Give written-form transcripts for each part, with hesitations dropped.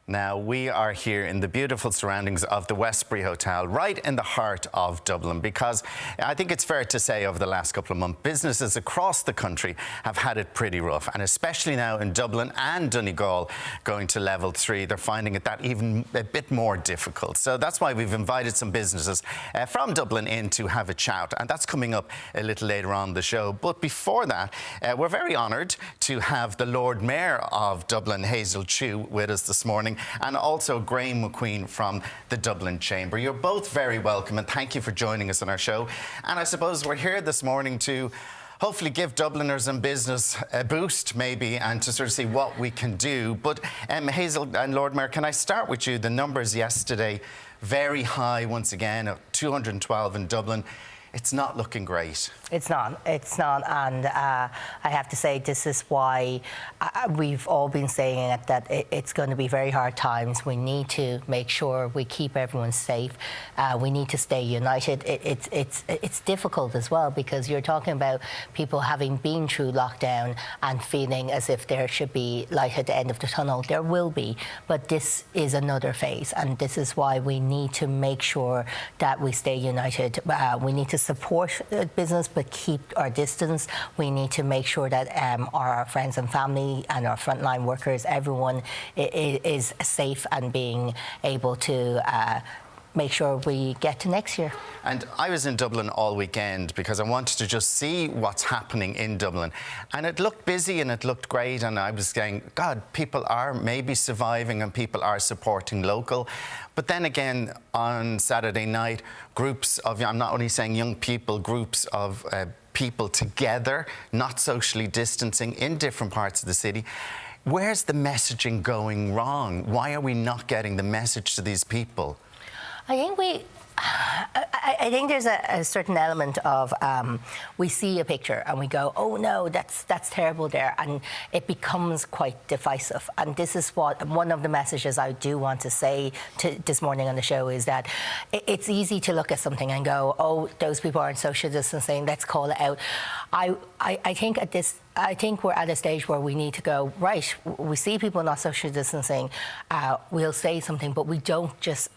Now, we are here in the beautiful surroundings of the Westbury Hotel, right in the heart of Dublin, because I think it's fair to say over the last couple of months, businesses across the country have had it pretty rough, and especially now in Dublin and Donegal going to level 3, they're finding it that even a bit more difficult. So that's why we've invited some businesses from Dublin in to have a chat, and that's coming up a little later on the show. But before that, we're very honoured to have the Lord Mayor of Dublin, Hazel Chu, with us this morning, and also Graham McQueen from the Dublin Chamber. You're both very welcome, and thank you for joining us on our show. And I suppose we're here this morning to hopefully give Dubliners and business a boost, maybe, and to sort of see what we can do. But Hazel and Lord Mayor, can I start with you? The numbers yesterday, very high once again, 212 in Dublin. It's not looking great. It's not, and I have to say this is why we've all been saying it, that it's going to be very hard times. We need to make sure we keep everyone safe. We need to stay united. It's difficult as well, because you're talking about people having been through lockdown and feeling as if there should be light at the end of the tunnel. There will be, but this is another phase, and this is why we need to make sure that we stay united. We need to support business but keep our distance. We need to make sure that our friends and family and our frontline workers, everyone is safe and being able to make sure we get to next year. And I was in Dublin all weekend because I wanted to just see what's happening in Dublin. And it looked busy and it looked great, and I was saying, God, people are maybe surviving and people are supporting local. But then again, on Saturday night, groups of, I'm not only saying young people, groups of people together, not socially distancing in different parts of the city. Where's the messaging going wrong? Why are we not getting the message to these people? I think there's a certain element of we see a picture and we go, oh no, that's terrible there, and it becomes quite divisive. And this is what one of the messages I do want to say this morning on the show is that it's easy to look at something and go, oh, those people aren't social distancing, let's call it out. I think we're at a stage where we need to go, right, we see people not social distancing, we'll say something, but we don't just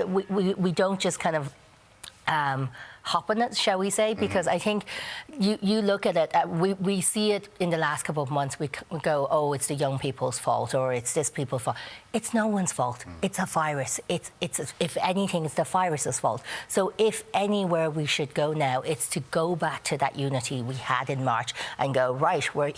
we don't just kind of hop on it, shall we say, because I think you look at it, we see it in the last couple of months, we go, oh, it's the young people's fault, or it's this people's fault. It's no one's fault. It's a virus. It's if anything, it's the virus's fault. So if anywhere we should go now, it's to go back to that unity we had in March and go, right, we're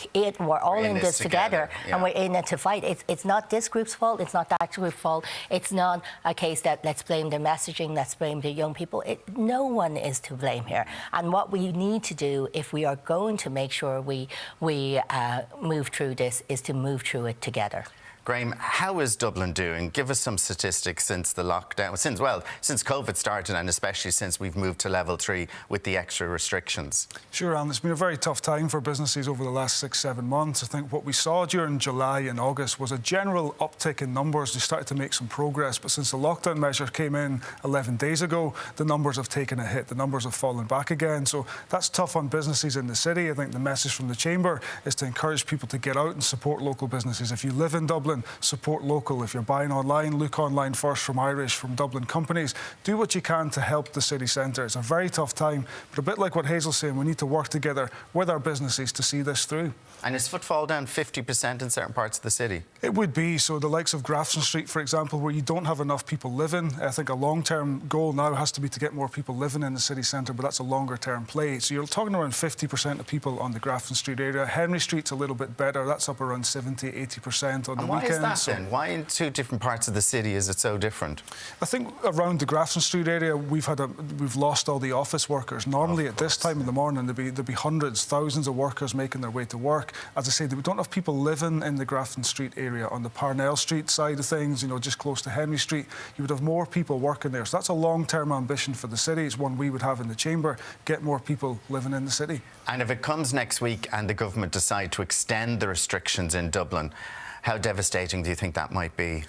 all in this together, yeah. And we're in it to fight. It's not this group's fault. It's not that group's fault. It's not a case that let's blame the messaging, let's blame the young people. No one is to blame here. And what we need to do, if we are going to make sure we move through this, is to move through it together. Graham, how is Dublin doing? Give us some statistics since the lockdown, since COVID started, and especially since we've moved to level 3 with the extra restrictions. Sure, Alan. It's been a very tough time for businesses over the last 6-7 months. I think what we saw during July and August was a general uptick in numbers. They started to make some progress, but since the lockdown measures came in 11 days ago, the numbers have taken a hit. The numbers have fallen back again. So that's tough on businesses in the city. I think the message from the Chamber is to encourage people to get out and support local businesses. If you live in Dublin, support local. If you're buying online, look online first from Irish, from Dublin companies. Do what you can to help the city centre. It's a very tough time, but a bit like what Hazel's saying, we need to work together with our businesses to see this through. And is footfall down 50% in certain parts of the city? It would be. So the likes of Grafton Street, for example, where you don't have enough people living, I think a long-term goal now has to be to get more people living in the city centre, but that's a longer-term play. So you're talking around 50% of people on the Grafton Street area. Henry Street's a little bit better. That's up around 70-80% on the weekends. Why is that then? Why in two different parts of the city is it so different? I think around the Grafton Street area we've lost all the office workers. Normally at this time in the morning there'd be hundreds, thousands of workers making their way to work. As I say, we don't have people living in the Grafton Street area. On the Parnell Street side of things, just close to Henry Street, you would have more people working there. So that's a long-term ambition for the city. It's one we would have in the Chamber, get more people living in the city. And if it comes next week and the government decide to extend the restrictions in Dublin, How devastating do you think that might be?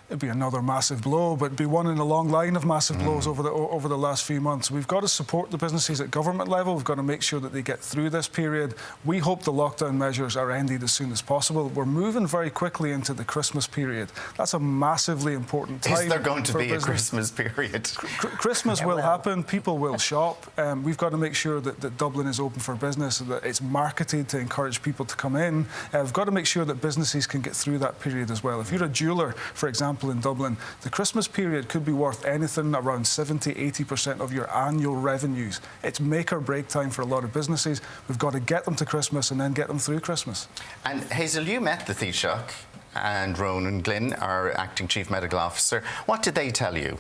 It'd be another massive blow, but it'd be one in a long line of massive blows over the last few months. We've got to support the businesses at government level. We've got to make sure that they get through this period. We hope the lockdown measures are ended as soon as possible. We're moving very quickly into the Christmas period. That's a massively important time. Is there going to be business. a Christmas period? Christmas will happen. People will shop. We've got to make sure that Dublin is open for business, that it's marketed to encourage people to come in. We've got to make sure that businesses can get through that period as well. If you're a jeweller, for example, in Dublin, the Christmas period could be worth anything around 70–80% of your annual revenues. It's make or break time for a lot of businesses. We've got to get them to Christmas and then get them through Christmas. And Hazel, you met the Taoiseach and Ronan Glynn, our acting Chief Medical Officer. What did they tell you?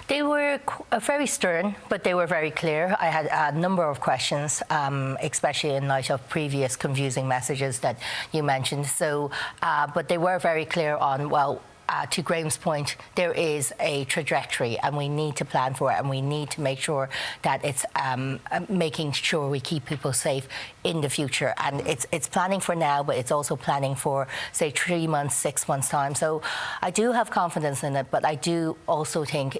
They were very stern, but they were very clear. I had a number of questions, especially in light of previous confusing messages that you mentioned. So, but they were very clear on, well, to Graham's point, there is a trajectory and we need to plan for it, and we need to make sure that it's making sure we keep people safe in the future. And it's planning for now, but it's also planning for, say, 3 months, 6 months' time. So I do have confidence in it, but I do also think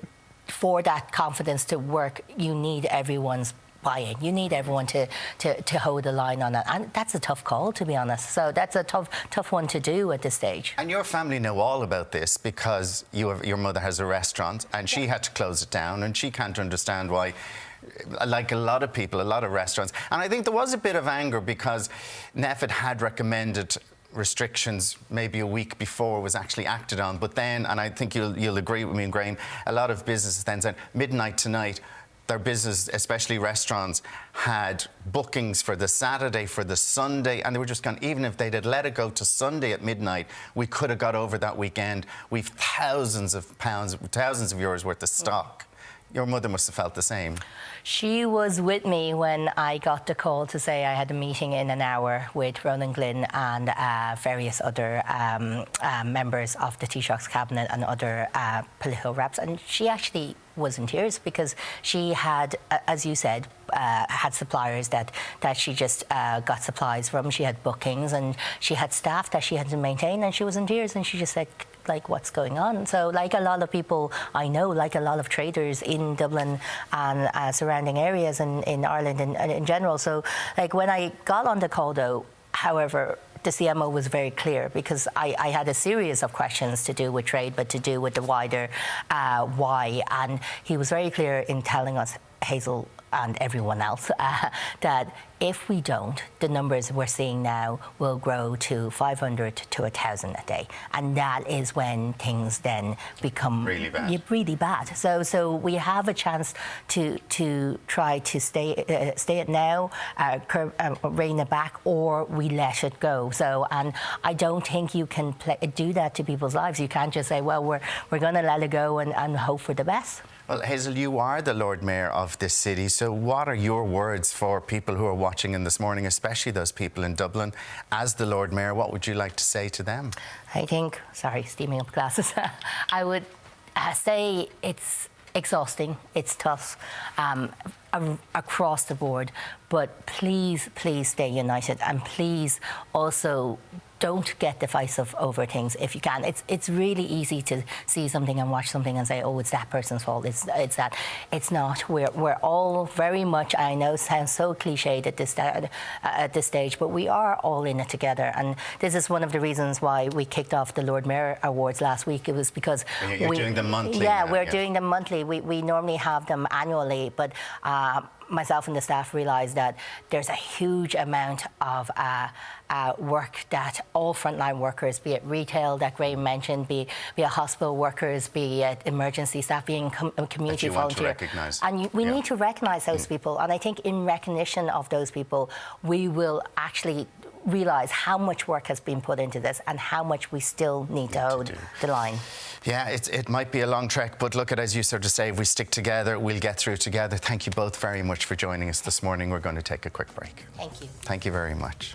for that confidence to work, you need everyone's buy-in. You need everyone to hold the line on it. And that's a tough call, to be honest. So that's a tough one to do at this stage. And your family know all about this because your mother has a restaurant and she had to close it down, and she can't understand why, like a lot of people, a lot of restaurants. And I think there was a bit of anger because NPHET had recommended restrictions maybe a week before it was actually acted on, but then, and I think you'll agree with me and Graham, a lot of businesses then said midnight tonight. Their business, especially restaurants, had bookings for the Saturday, for the Sunday, and they were just gone. Even if they'd let it go to Sunday at midnight, we could have got over that weekend. We've thousands of pounds, thousands of euros worth of stock. Your mother must have felt the same. She was with me when I got the call to say I had a meeting in an hour with Ronan Glynn and various other members of the Taoiseach's cabinet and other political reps. And she actually was in tears because she had, as you said, had suppliers that she just got supplies from. She had bookings and she had staff that she had to maintain, and she was in tears, and she just said, like, what's going on? So, like a lot of people I know, like a lot of traders in Dublin and surrounding areas in Ireland and in general. So, like, when I got on the call, though, however, the CMO was very clear, because I had a series of questions to do with trade, but to do with the wider why. And he was very clear in telling us, Hazel and everyone else, that if we don't, the numbers we're seeing now will grow to 500 to 1,000 a day. And that is when things then become really bad. Really bad. So we have a chance to try to stay it now, rein it back, or we let it go. So, and I don't think you can do that to people's lives. You can't just say, well, we're going to let it go and hope for the best. Well, Hazel, you are the Lord Mayor of this city, so what are your words for people who are watching in this morning, especially those people in Dublin? As the Lord Mayor, what would you like to say to them? I think, sorry, steaming up glasses, I would say it's exhausting, it's tough across the board, but please stay united, and please also don't get divisive over things if you can. It's really easy to see something and watch something and say, oh, it's that person's fault. It's that. It's not. We're all very much, I know, sounds so cliched at this stage, but we are all in it together. And this is one of the reasons why we kicked off the Lord Mayor Awards last week. It was because you're doing them monthly. Yeah, now, we're doing them monthly. We normally have them annually, but myself and the staff realised that there's a huge amount of work that all frontline workers, be it retail that Graham mentioned, be it hospital workers, be it emergency staff, being community volunteer. And we need to recognise those people. And I think in recognition of those people, we will actually realise how much work has been put into this and how much we still need to hold the line. Yeah, it might be a long trek, but look, as you sort of say, if we stick together, we'll get through together. Thank you both very much for joining us this morning. We're going to take a quick break. Thank you. Thank you very much.